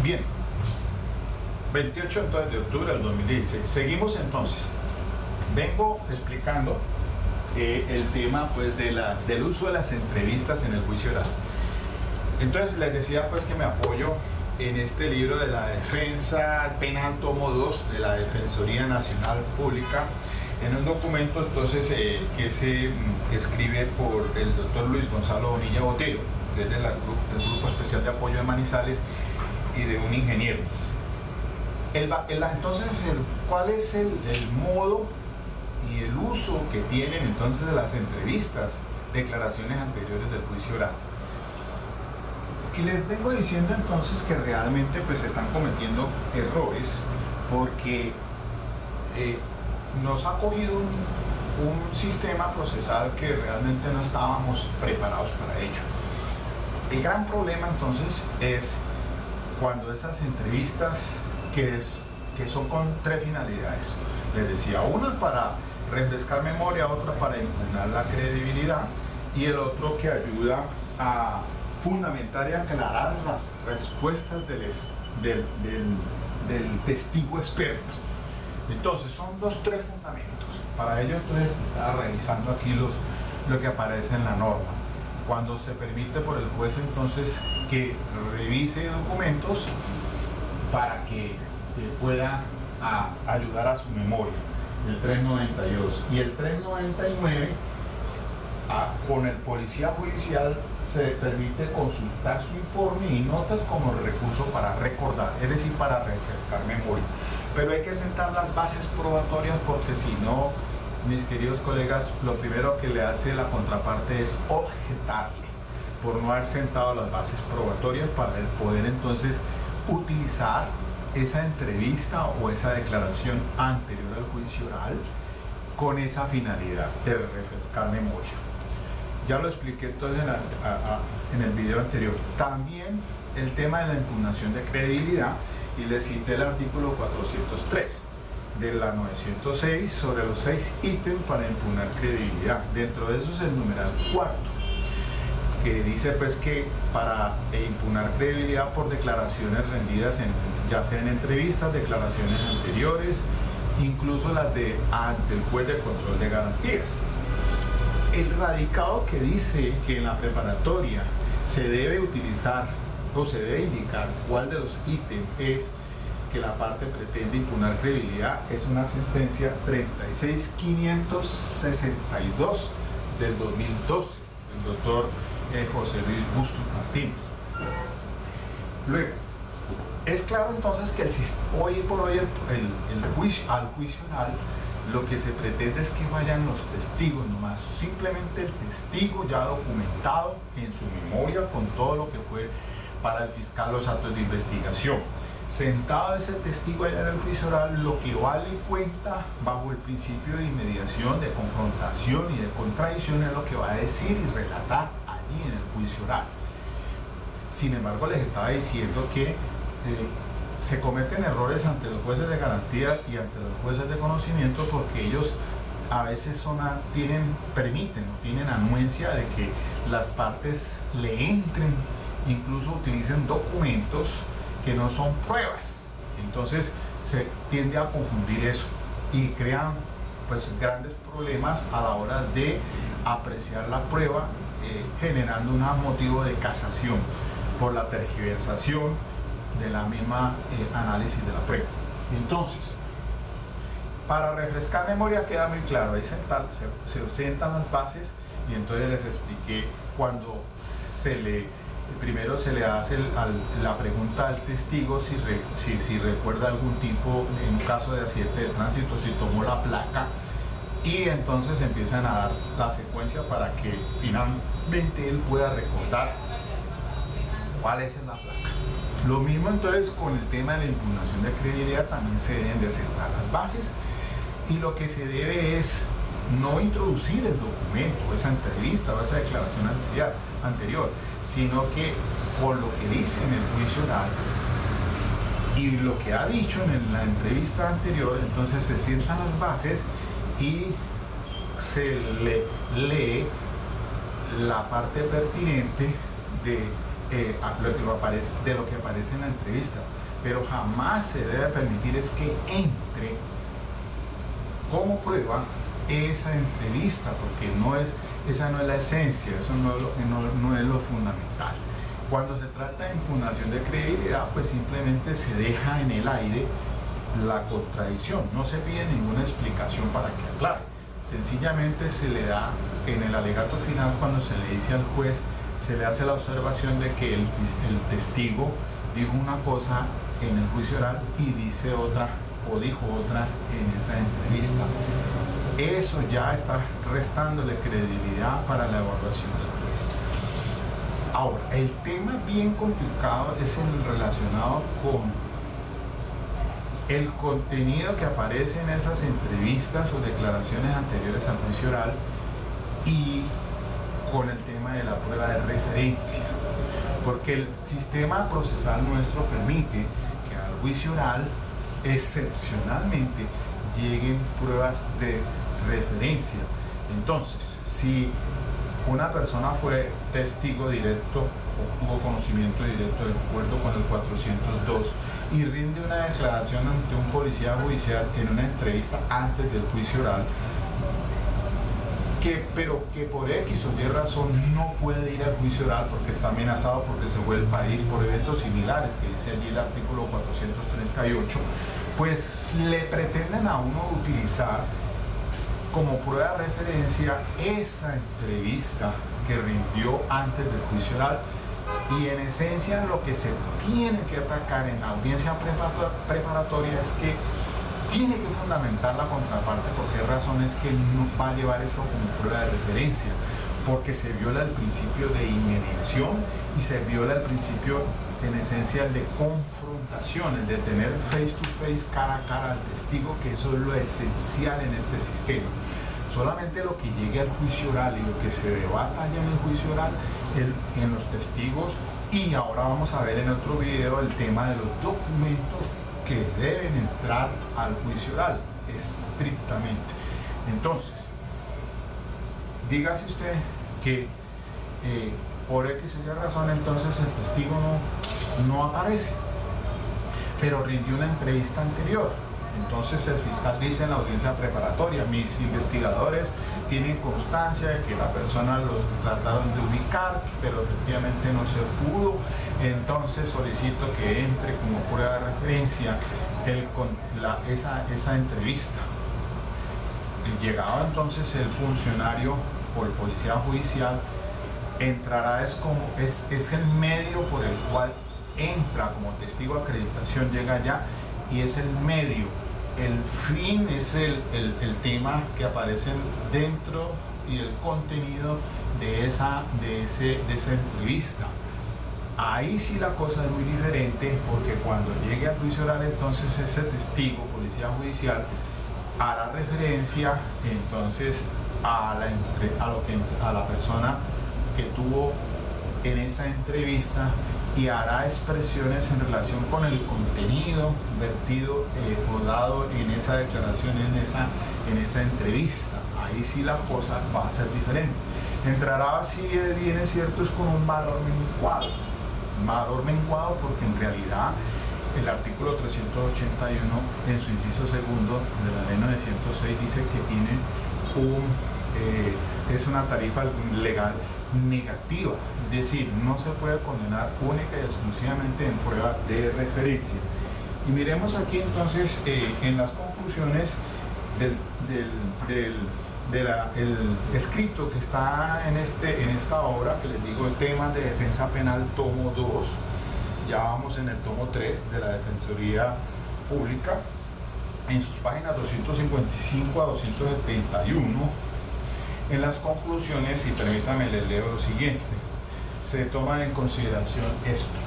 Bien, 28 entonces, de octubre del 2016. Seguimos entonces. Vengo explicando el tema pues, del uso de las entrevistas en el juicio oral. Entonces les decía pues que me apoyo en este libro de la defensa penal tomo 2 de la Defensoría Nacional Pública, en un documento entonces que se escribe por el doctor Luis Gonzalo Bonilla Botero, que es del Grupo Especial de Apoyo de Manizales, y de un ingeniero. Entonces, ¿cuál es el modo y el uso que tienen entonces de las entrevistas, declaraciones anteriores del juicio oral? Que les vengo diciendo entonces que realmente pues están cometiendo errores porque nos ha cogido un sistema procesal que realmente no estábamos preparados para ello. El gran problema entonces es cuando esas entrevistas que son con tres finalidades, les decía, una para refrescar memoria, otra para impugnar la credibilidad y el otro que ayuda a fundamentar y aclarar las respuestas del testigo experto. Entonces son tres fundamentos. Para ello entonces estaba revisando aquí lo que aparece en la norma. Cuando se permite por el juez entonces que revise documentos para que pueda ayudar a su memoria, el 392 y el 399. Con el policía judicial se permite consultar su informe y notas como recurso para recordar, es decir, para refrescar memoria. Pero hay que sentar las bases probatorias porque si no, mis queridos colegas, lo primero que le hace la contraparte es objetarle por no haber sentado las bases probatorias para poder entonces utilizar esa entrevista o esa declaración anterior al juicio oral con esa finalidad de refrescar memoria. Ya lo expliqué entonces en el video anterior. También el tema de la impugnación de credibilidad, y le cité el artículo 403 de la 906 sobre los 6 ítems para impugnar credibilidad. Dentro de eso es el numeral 4, que dice pues que para impugnar credibilidad por declaraciones rendidas ya sea en entrevistas, declaraciones anteriores, incluso las ante el juez de control de garantías. El radicado que dice que en la preparatoria se debe utilizar o se debe indicar cuál de los ítems es que la parte pretende impugnar credibilidad es una sentencia 36562 del 2012, el doctor José Luis Bustos Martínez. Luego, es claro entonces que hoy por hoy al juicio oral lo que se pretende es que vayan los testigos nomás, simplemente el testigo ya documentado en su memoria con todo lo que fue para el fiscal los actos de investigación. Sentado ese testigo allá en el juicio oral, lo que vale cuenta bajo el principio de inmediación, de confrontación y de contradicción es lo que va a decir y relatar allí en el juicio oral. Sin embargo, les estaba diciendo que se cometen errores ante los jueces de garantía y ante los jueces de conocimiento porque ellos a veces tienen anuencia de que las partes le entren, incluso utilicen documentos que no son pruebas. Entonces se tiende a confundir eso y crean pues grandes problemas a la hora de apreciar la prueba, generando un motivo de casación por la tergiversación de la misma análisis de la prueba. Entonces, para refrescar memoria queda muy claro, ahí se sentan las bases y entonces les expliqué cuando primero se le hace la pregunta al testigo si recuerda algún tipo, en un caso de accidente de tránsito, si tomó la placa, y entonces empiezan a dar la secuencia para que finalmente él pueda recordar cuál es la placa. Lo mismo entonces con el tema de la impugnación de credibilidad, también se deben de sentar las bases y lo que se debe es no introducir el documento, esa entrevista o esa declaración anterior, sino que con lo que dice en el juicio oral y lo que ha dicho en la entrevista anterior, entonces se sientan las bases y se le lee la parte pertinente de lo que aparece en la entrevista, pero jamás se debe permitir es que entre como prueba esa entrevista, porque esa no es la esencia, eso no es lo fundamental. Cuando se trata de impugnación de credibilidad, pues simplemente se deja en el aire la contradicción, no se pide ninguna explicación para que aclare, sencillamente se le da en el alegato final, cuando se le dice al juez, se le hace la observación de que el testigo dijo una cosa en el juicio oral y dice otra o dijo otra en esa entrevista. Eso ya está restándole credibilidad para la evaluación del juez. Ahora, el tema bien complicado es el relacionado con el contenido que aparece en esas entrevistas o declaraciones anteriores al juicio oral y con el tema de la prueba de referencia, porque el sistema procesal nuestro permite que al juicio oral excepcionalmente lleguen pruebas de referencia. Entonces, si una persona fue testigo directo o tuvo conocimiento directo de acuerdo con el 402 y rinde una declaración ante un policía judicial en una entrevista antes del juicio oral, pero que por X o Y razón no puede ir al juicio oral porque está amenazado, porque se fue del país por eventos similares, que dice allí el artículo 438, pues le pretenden a uno utilizar como prueba de referencia esa entrevista que rindió antes del juicio oral. Y en esencia lo que se tiene que atacar en la audiencia preparatoria es que tiene que fundamentar la contraparte por qué razón es que no va a llevar eso como prueba de referencia, porque se viola el principio de inmediación y se viola el principio en esencia el de confrontación, el de tener face to face, cara a cara al testigo, que eso es lo esencial en este sistema. Solamente lo que llegue al juicio oral y lo que se debata ya en el juicio oral en los testigos, y ahora vamos a ver en otro video el tema de los documentos que deben entrar al juicio oral estrictamente. Entonces, dígase usted que por X o Y razón entonces el testigo no aparece, pero rindió una entrevista anterior. Entonces el fiscal dice en la audiencia preparatoria: mis investigadores tienen constancia de que la persona lo trataron de ubicar, pero efectivamente no se pudo, entonces solicito que entre como prueba de referencia esa entrevista. Llegado entonces el funcionario o el policía judicial, entrará, es el medio por el cual entra como testigo de acreditación, llega allá y es el medio. El fin es el tema que aparece dentro y el contenido de esa entrevista. Ahí sí la cosa es muy diferente, porque cuando llegue al juicio oral, entonces ese testigo, policía judicial, hará referencia entonces a la persona que tuvo en esa entrevista y hará expresiones en relación con el contenido vertido o dado en esa declaración, en esa entrevista. Ahí sí la cosa va a ser diferente. Entrará, si bien es cierto, es con un valor menguado, porque en realidad el artículo 381 en su inciso segundo de la ley 906 dice que tiene es una tarifa legal negativa, es decir, no se puede condenar única y exclusivamente en prueba de referencia. Y miremos aquí entonces en las conclusiones del escrito que está en esta obra, que les digo, temas de defensa penal, tomo 2, ya vamos en el tomo 3 de la Defensoría Pública, en sus páginas 255 a 271. En las conclusiones, y permítanme les leo lo siguiente, se toma en consideración esto: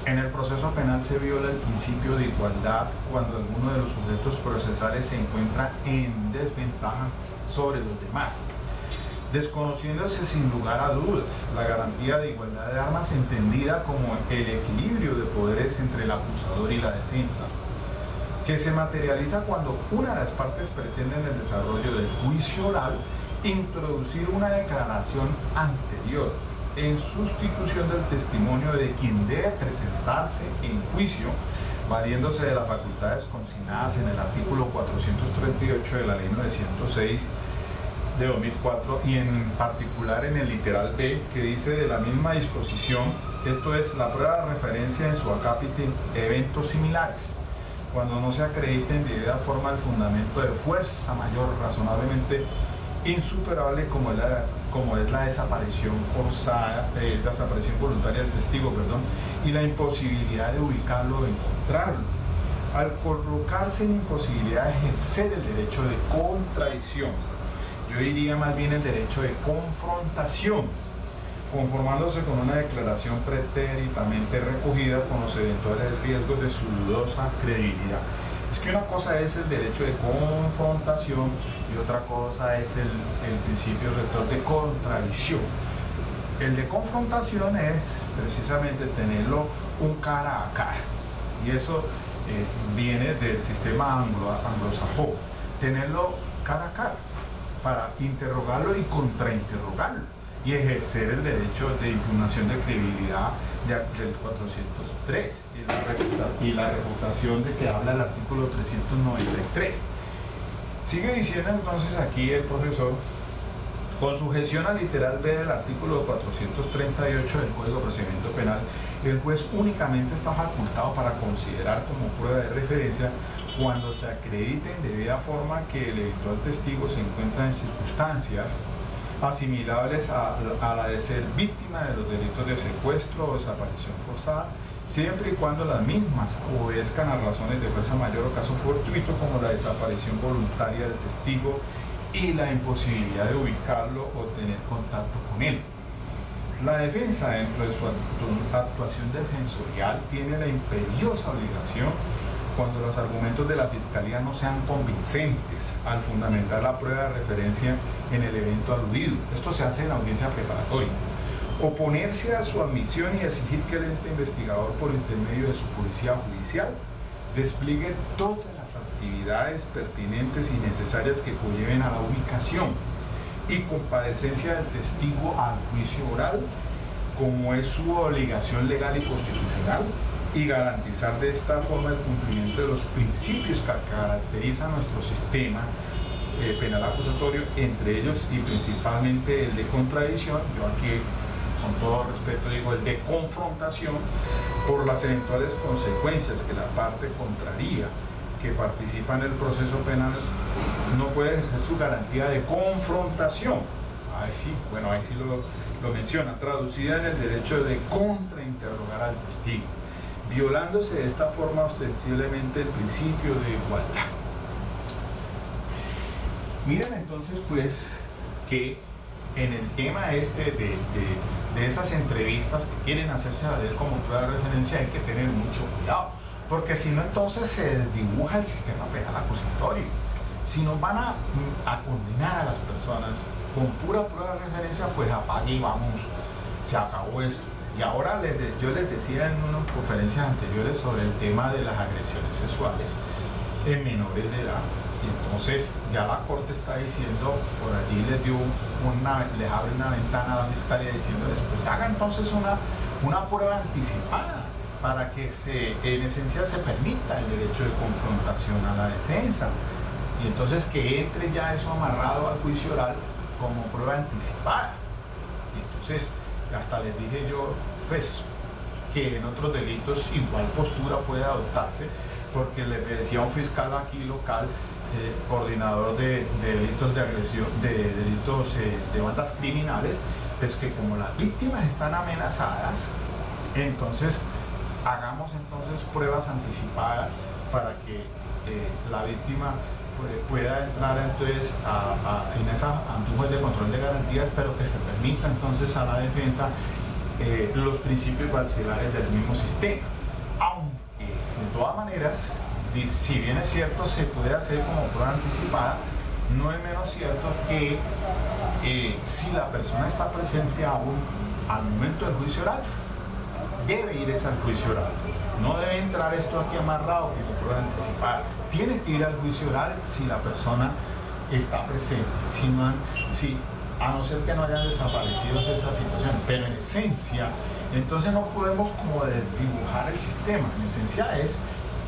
en el proceso penal se viola el principio de igualdad cuando alguno de los sujetos procesales se encuentra en desventaja sobre los demás, desconociéndose sin lugar a dudas la garantía de igualdad de armas, entendida como el equilibrio de poderes entre el acusador y la defensa, que se materializa cuando una de las partes pretende en el desarrollo del juicio oral introducir una declaración anterior en sustitución del testimonio de quien debe presentarse en juicio, valiéndose de las facultades consignadas en el artículo 438 de la Ley 906 de 2004 y en particular en el literal B, que dice de la misma disposición, esto es la prueba de referencia en su acápite eventos similares, cuando no se acredite en debida forma el fundamento de fuerza mayor razonablemente insuperable como es la desaparición forzada, desaparición voluntaria del testigo, y la imposibilidad de ubicarlo o encontrarlo. Al colocarse en imposibilidad de ejercer el derecho de contradicción, yo diría más bien el derecho de confrontación, conformándose con una declaración pretéritamente recogida con los eventuales riesgos de su dudosa credibilidad. Es que una cosa es el derecho de confrontación y otra cosa es el principio rector de contradicción. El de confrontación es precisamente tenerlo un cara a cara, y eso viene del sistema anglosajón, tenerlo cara a cara para interrogarlo y contrainterrogarlo y ejercer el derecho de impugnación de credibilidad del 403 y la refutación de que habla el artículo 393. Sigue diciendo entonces aquí el profesor: con sujeción al literal B del artículo 438 del Código de Procedimiento Penal, el juez únicamente está facultado para considerar como prueba de referencia cuando se acredite en debida forma que el eventual testigo se encuentra en circunstancias asimilables a la de ser víctima de los delitos de secuestro o desaparición forzada, siempre y cuando las mismas obedezcan a razones de fuerza mayor o caso fortuito, como la desaparición voluntaria del testigo y la imposibilidad de ubicarlo o tener contacto con él. La defensa, dentro de su actuación defensorial, tiene la imperiosa obligación, cuando los argumentos de la Fiscalía no sean convincentes, al fundamentar la prueba de referencia en el evento aludido. Esto se hace en la audiencia preparatoria. Oponerse a su admisión y exigir que el ente investigador, por intermedio de su policía judicial, despliegue todas las actividades pertinentes y necesarias que conlleven a la ubicación y comparecencia del testigo al juicio oral, como es su obligación legal y constitucional, y garantizar de esta forma el cumplimiento de los principios que caracterizan nuestro sistema penal acusatorio, entre ellos y principalmente el de contradicción. Yo aquí, con todo respeto, digo el de confrontación, por las eventuales consecuencias que la parte contraria que participa en el proceso penal no puede ejercer su garantía de confrontación. Ahí sí lo menciona, traducida en el derecho de contrainterrogar al testigo, violándose de esta forma ostensiblemente el principio de igualdad. Miren entonces pues que en el tema de esas entrevistas que quieren hacerse valer como prueba de referencia hay que tener mucho cuidado, porque si no entonces se desdibuja el sistema penal acusatorio. Si nos van a condenar a las personas con pura prueba de referencia, pues apague y vamos, se acabó esto. Y ahora yo les decía en unas conferencias anteriores sobre el tema de las agresiones sexuales en menores de edad, y entonces ya la Corte está diciendo, por allí les abre una ventana a la Fiscalía diciéndoles, pues haga entonces una prueba anticipada para que en esencia se permita el derecho de confrontación a la defensa, y entonces que entre ya eso amarrado al juicio oral como prueba anticipada. Y entonces hasta les dije yo pues que en otros delitos igual postura puede adoptarse, porque le decía a un fiscal aquí local, coordinador de delitos de agresión, de delitos de bandas criminales, pues que como las víctimas están amenazadas, entonces hagamos entonces pruebas anticipadas para que la víctima pueda entrar entonces en ante un juez de control de garantías, pero que se permita entonces a la defensa los principios basilares del mismo sistema. Aunque de todas maneras, si bien es cierto se puede hacer como prueba anticipada, no es menos cierto que si la persona está presente aún al momento del juicio oral, debe ir al juicio oral. No debe entrar esto aquí amarrado como prueba anticipada. Tiene que ir al juicio oral si la persona está presente. Si a no ser que no hayan desaparecido esas situaciones, pero en esencia, entonces no podemos como dibujar el sistema. En esencia es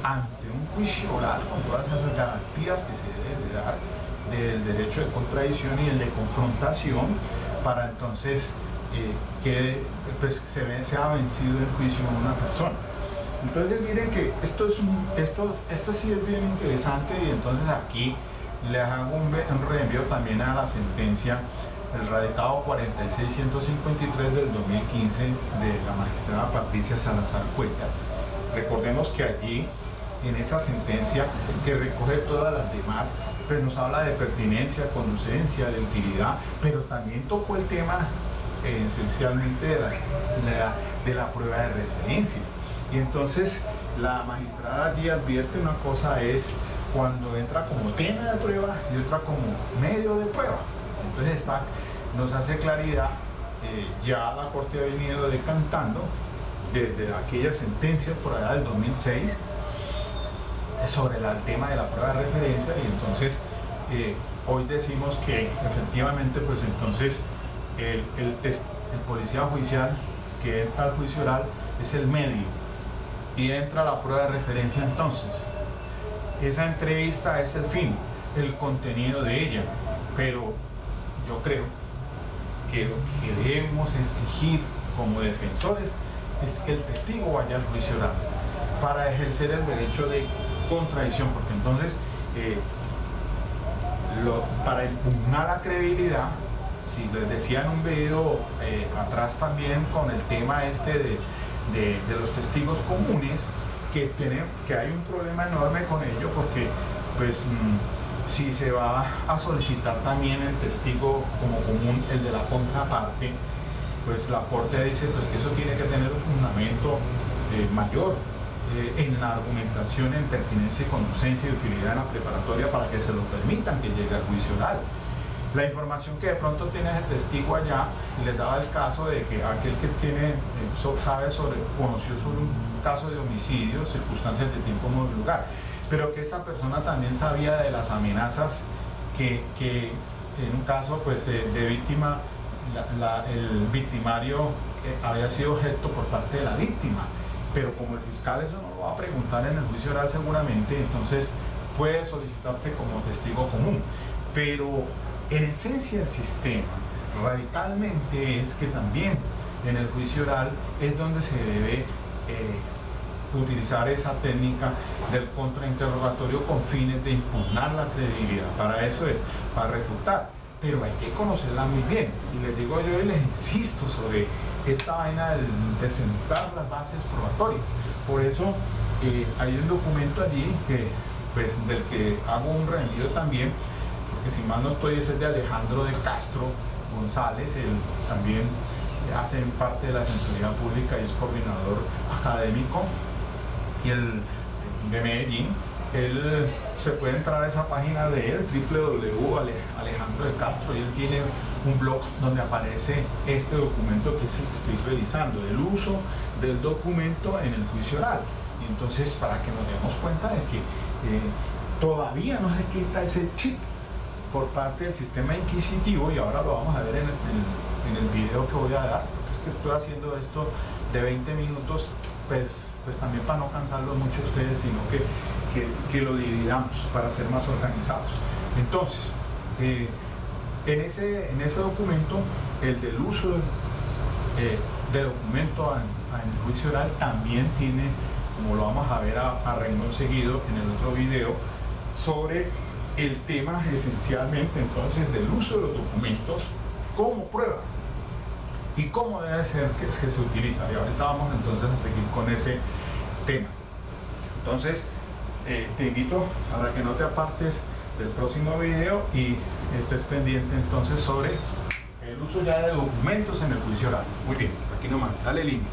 ante un juicio oral con todas esas garantías que se deben de dar del derecho de contradicción y el de confrontación, para entonces que pues, sea vencido el juicio en una persona. Entonces miren que esto sí es bien interesante, y entonces aquí les hago un reenvío también a la sentencia, el radicado 46153 del 2015 de la magistrada Patricia Salazar Cuellar. Recordemos que allí, en esa sentencia que recoge todas las demás, pues nos habla de pertinencia, conducencia, de utilidad, pero también tocó el tema esencialmente de la prueba de referencia. Y entonces la magistrada allí advierte una cosa es cuando entra como tema de prueba y otra como medio de prueba. Entonces nos hace claridad, ya la Corte ha venido decantando desde aquellas sentencias por allá del 2006 sobre el tema de la prueba de referencia, y entonces hoy decimos que efectivamente pues entonces el policía judicial que entra al juicio oral es el medio y entra la prueba de referencia. Entonces esa entrevista es el fin, el contenido de ella, pero yo creo que lo que debemos exigir como defensores es que el testigo vaya al juicio oral para ejercer el derecho de contradicción, porque entonces para impugnar la credibilidad, si les decía en un video atrás también con el tema de los testigos comunes, que hay un problema enorme con ello, porque pues si se va a solicitar también el testigo como común, el de la contraparte, pues la Corte dice pues que eso tiene que tener un fundamento mayor en la argumentación, en pertinencia, conducencia y utilidad en la preparatoria para que se lo permitan que llegue al juicio oral. La información que de pronto tiene el testigo allá, y les daba el caso de que aquel que conoció sobre un caso de homicidio, circunstancias de tiempo, modo y lugar, pero que esa persona también sabía de las amenazas que en un caso pues de víctima, el victimario había sido objeto por parte de la víctima, pero como el fiscal eso no lo va a preguntar en el juicio oral seguramente, entonces puede solicitarse como testigo común. Pero en esencia el sistema radicalmente es que también en el juicio oral es donde se debe utilizar esa técnica del contrainterrogatorio con fines de impugnar la credibilidad. Para eso es, para refutar, pero hay que conocerla muy bien. Y les digo yo y les insisto sobre esta vaina de sentar las bases probatorias. Por eso hay un documento allí pues, del que hago un reenvío también, porque si mal no estoy, ese es de Alejandro de Castro González, él también hace parte de la Defensoría Pública y es coordinador académico y el de Medellín. Él se puede entrar a esa página de él, www.alejandro de Castro, y él tiene un blog donde aparece este documento que estoy revisando, el uso del documento en el juicio oral. Y entonces, para que nos demos cuenta de que todavía no se quita ese chip por parte del sistema inquisitivo, y ahora lo vamos a ver en el video que voy a dar, porque es que estoy haciendo esto de 20 minutos, pues también para no cansarlos mucho a ustedes, sino que lo dividamos para ser más organizados. Entonces, en ese documento, el del uso de documento en el juicio oral también tiene, como lo vamos a ver a renglón seguido en el otro video, sobre el tema esencialmente entonces del uso de los documentos como prueba y cómo debe ser que se utiliza. Y ahorita vamos entonces a seguir con ese tema. Entonces te invito para que no te apartes del próximo video y estés pendiente entonces sobre el uso ya de documentos en el juicio oral. Muy bien, hasta aquí nomás, dale link.